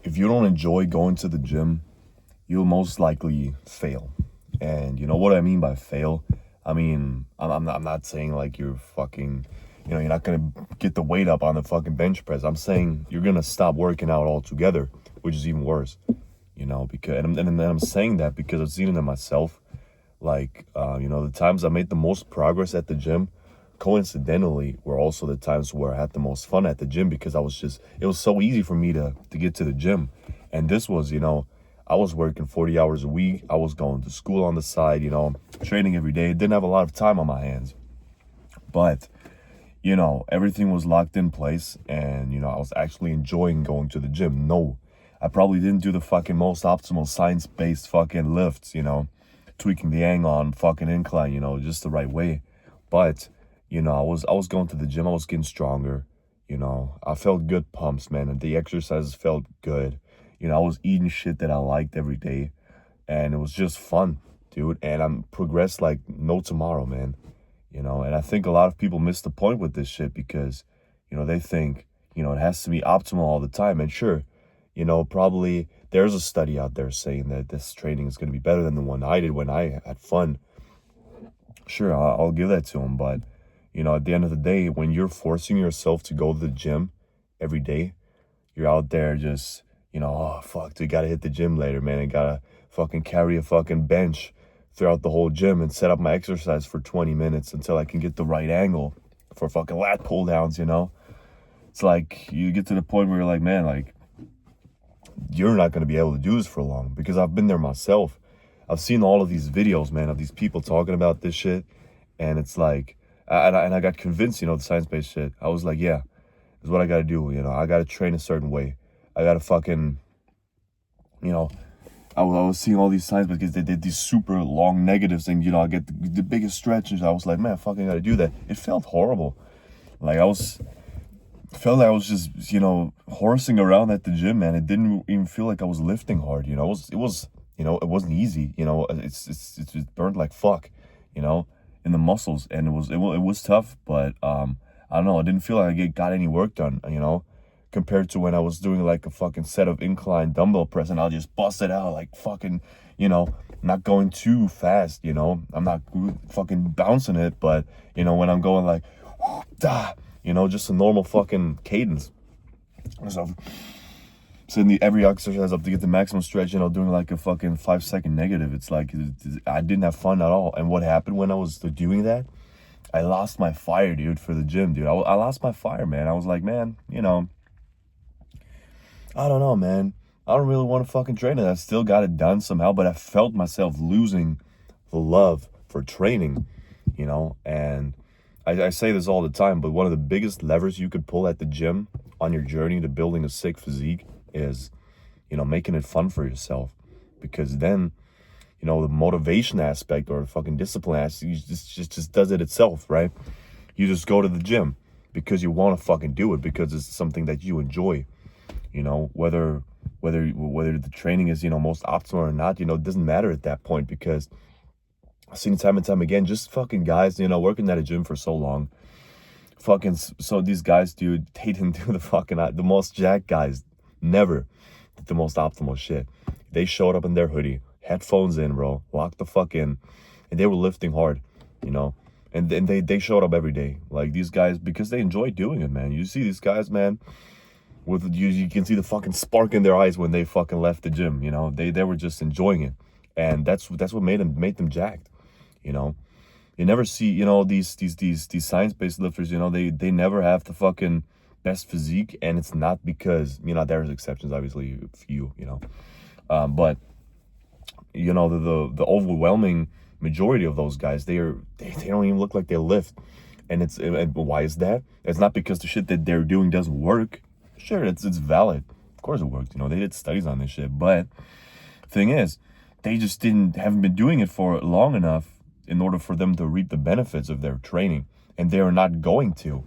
if you don't enjoy going to the gym, you'll most likely fail. And you know what I mean by fail? I mean, I'm not saying like you're fucking, you're not gonna get the weight up on the fucking bench press. I'm saying you're gonna stop working out altogether, which is even worse. Because and then I'm saying that because I've seen it in myself. Like, the times I made the most progress at the gym, coincidentally, were also the times where I had the most fun at the gym because it was so easy for me to get to the gym. And this was, I was working 40 hours a week. I was going to school on the side, training every day. Didn't have a lot of time on my hands. But, everything was locked in place and, I was actually enjoying going to the gym. No, I probably didn't do the fucking most optimal science-based fucking lifts, tweaking the angle on fucking incline, just the right way. But, I was going to the gym, I was getting stronger, I felt good pumps, man, and the exercises felt good. I was eating shit that I liked every day, and it was just fun, dude. And I'm progressed like no tomorrow, man. And I think a lot of people miss the point with this shit because, they think, it has to be optimal all the time. And sure, probably there's a study out there saying that this training is going to be better than the one I did when I had fun. Sure, I'll give that to them. But, at the end of the day, when you're forcing yourself to go to the gym every day, you're out there just, oh, fuck, dude, gotta hit the gym later, man. I gotta fucking carry a fucking bench throughout the whole gym and set up my exercise for 20 minutes until I can get the right angle for fucking lat pull downs, It's like you get to the point where you're like, man, like, you're not going to be able to do this for long because I've been there myself. I've seen all of these videos, man, of these people talking about this shit. And it's like, and I got convinced, the science-based shit. I was like, yeah, this is what I got to do. I got to train a certain way. I got to fucking, I was seeing all these signs because they did these super long negatives and, I get the biggest stretches. I was like, man, I fucking got to do that. It felt horrible. Like felt like I was just, horsing around at the gym, man. It didn't even feel like I was lifting hard, it wasn't easy, it burned like fuck, in the muscles, and it was tough, but I don't know, I didn't feel like I got any work done, compared to when I was doing like a fucking set of incline dumbbell press and I'll just bust it out like fucking, not going too fast, I'm not fucking bouncing it, but when I'm going like, just a normal fucking cadence. So setting every exercise up to get the maximum stretch, doing like a fucking 5-second negative. It's like, I didn't have fun at all. And what happened when I was doing that? I lost my fire, dude, for the gym, dude. I lost my fire, man. I was like, man, I don't know, man. I don't really want to fucking train it. I still got it done somehow, but I felt myself losing the love for training, and I say this all the time, but one of the biggest levers you could pull at the gym on your journey to building a sick physique is, making it fun for yourself. Because then, the motivation aspect or the fucking discipline aspect just does it itself, right? You just go to the gym because you want to fucking do it, because it's something that you enjoy. Whether the training is, most optimal or not, it doesn't matter at that point, because I've seen time and time again, just fucking guys, working at a gym for so long. Fucking, so these guys, dude, they didn't do the most jacked guys never did the most optimal shit. They showed up in their hoodie, headphones in, bro, locked the fuck in, and they were lifting hard, and then they showed up every day. Like, these guys, because they enjoy doing it, man. You see these guys, man, with you can see the fucking spark in their eyes when they fucking left the gym, they were just enjoying it. And that's what made them jacked. You never see, these science-based lifters, they never have the fucking best physique, and it's not because, there's exceptions, obviously, a few, but the overwhelming majority of those guys, they don't even look like they lift. And why is that? It's not because the shit that they're doing doesn't work. Sure, it's valid. Of course it worked. They did studies on this shit, but thing is, they just haven't been doing it for long enough in order for them to reap the benefits of their training, and they are not going to,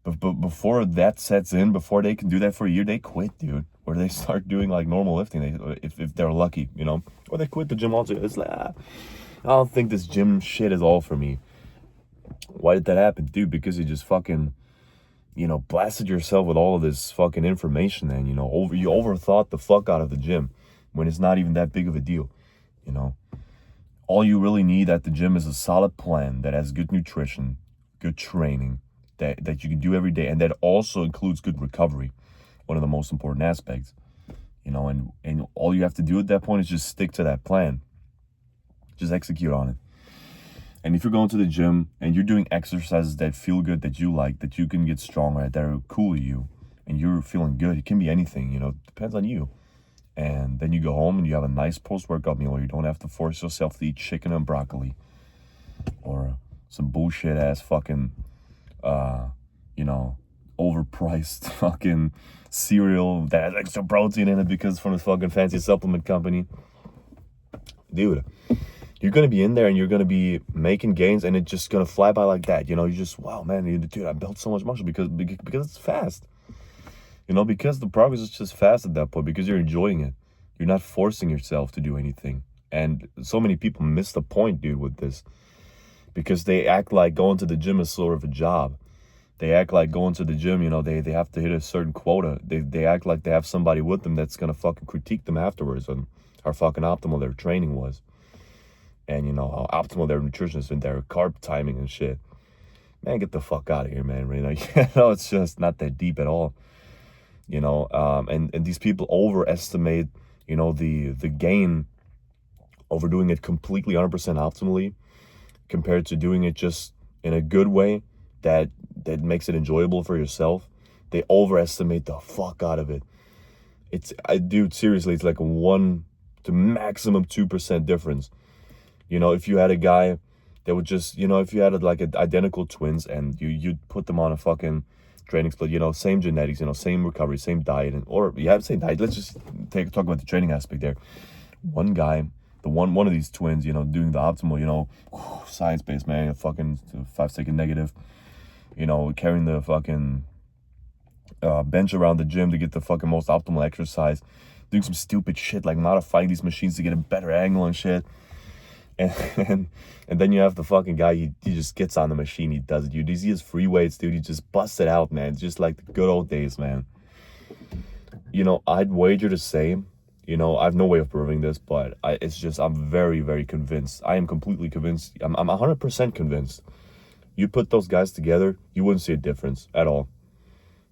but before that sets in, before they can do that for a year, they quit, dude, or they start doing like normal lifting, if they're lucky, or they quit the gym altogether. It's like, I don't think this gym shit is all for me. Why did that happen, dude? Because you just fucking, blasted yourself with all of this fucking information, and you overthought the fuck out of the gym when it's not even that big of a deal. All you really need at the gym is a solid plan that has good nutrition, good training, that you can do every day, and that also includes good recovery, one of the most important aspects. And all you have to do at that point is just stick to that plan. Just execute on it. And if you're going to the gym and you're doing exercises that feel good, that you like, that you can get stronger at, that are cool to you, and you're feeling good, it can be anything, it depends on you. And then you go home and you have a nice post-workout meal where you don't have to force yourself to eat chicken and broccoli or some bullshit ass fucking, overpriced fucking cereal that has extra protein in it because from this fucking fancy supplement company. Dude, you're going to be in there and you're going to be making gains and it's just going to fly by like that. You just, wow, man, dude, I built so much muscle because it's fast. Because the progress is just fast at that point, because you're enjoying it. You're not forcing yourself to do anything. And so many people miss the point, dude, with this. Because they act like going to the gym is sort of a job. They act like going to the gym, they have to hit a certain quota. They act like they have somebody with them that's going to fucking critique them afterwards on how fucking optimal their training was. And, how optimal their nutrition has been, their carb timing and shit. Man, get the fuck out of here, man. It's just not that deep at all. And these people overestimate, the gain over doing it completely 100% optimally compared to doing it just in a good way that makes it enjoyable for yourself. They overestimate the fuck out of it. Dude, seriously, it's like a 1 to maximum 2% difference. If you had a guy that would just, if you had like identical twins and you'd put them on a fucking training split, same genetics, same recovery, same diet, same diet. Let's just talk about the training aspect there. One guy, one of these twins, doing the optimal, science-based, man, fucking 5-second negative, carrying the fucking bench around the gym to get the fucking most optimal exercise, doing some stupid shit like modifying these machines to get a better angle and shit. And then you have the fucking guy, he just gets on the machine, he does it. You see his free weights, dude, he just busts it out, man. It's just like the good old days, man. I'd wager to say, I have no way of proving this, but I'm very, very convinced. I am completely convinced. I'm 100% convinced. You put those guys together, you wouldn't see a difference at all.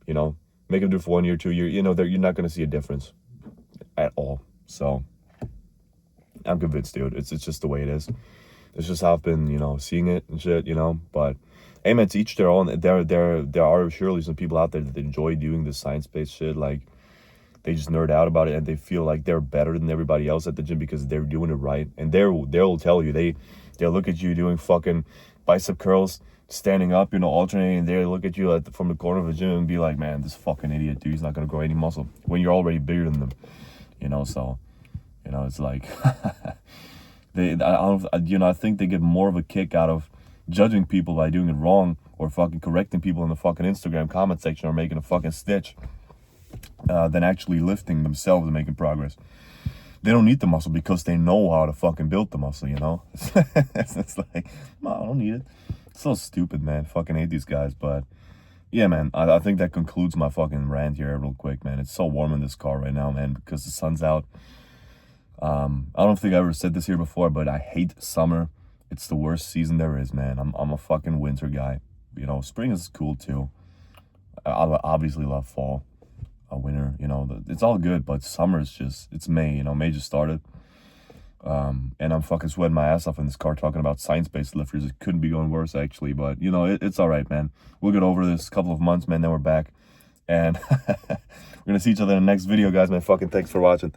Make them do it for 1 year, 2 years, you're not going to see a difference at all. So I'm convinced, dude. It's just the way it is. It's just how I've been, seeing it and shit, But, hey, man, to each their own. There are surely some people out there that enjoy doing this science-based shit. Like, they just nerd out about it and they feel like they're better than everybody else at the gym because they're doing it right. And they'll tell you, they'll look at you doing fucking bicep curls, standing up, alternating, and they look at you from the corner of the gym and be like, man, this fucking idiot, dude, he's not gonna grow any muscle when you're already bigger than them, So, it's like, I think they get more of a kick out of judging people by doing it wrong or fucking correcting people in the fucking Instagram comment section or making a fucking stitch than actually lifting themselves and making progress. They don't need the muscle because they know how to fucking build the muscle, It's like, no, I don't need it. It's so stupid, man. Fucking hate these guys, but yeah, man, I think that concludes my fucking rant here real quick, man. It's so warm in this car right now, man, because the sun's out. I don't think I ever said this here before, but I hate summer. It's the worst season there is, man. I'm a fucking winter guy. Spring is cool too. I obviously love fall, winter. It's all good, but summer is it's May. May just started. And I'm fucking sweating my ass off in this car talking about science-based lifters. It couldn't be going worse, actually. But, it's all right, man. We'll get over this couple of months, man. Then we're back. And we're going to see each other in the next video, guys, man. Fucking thanks for watching.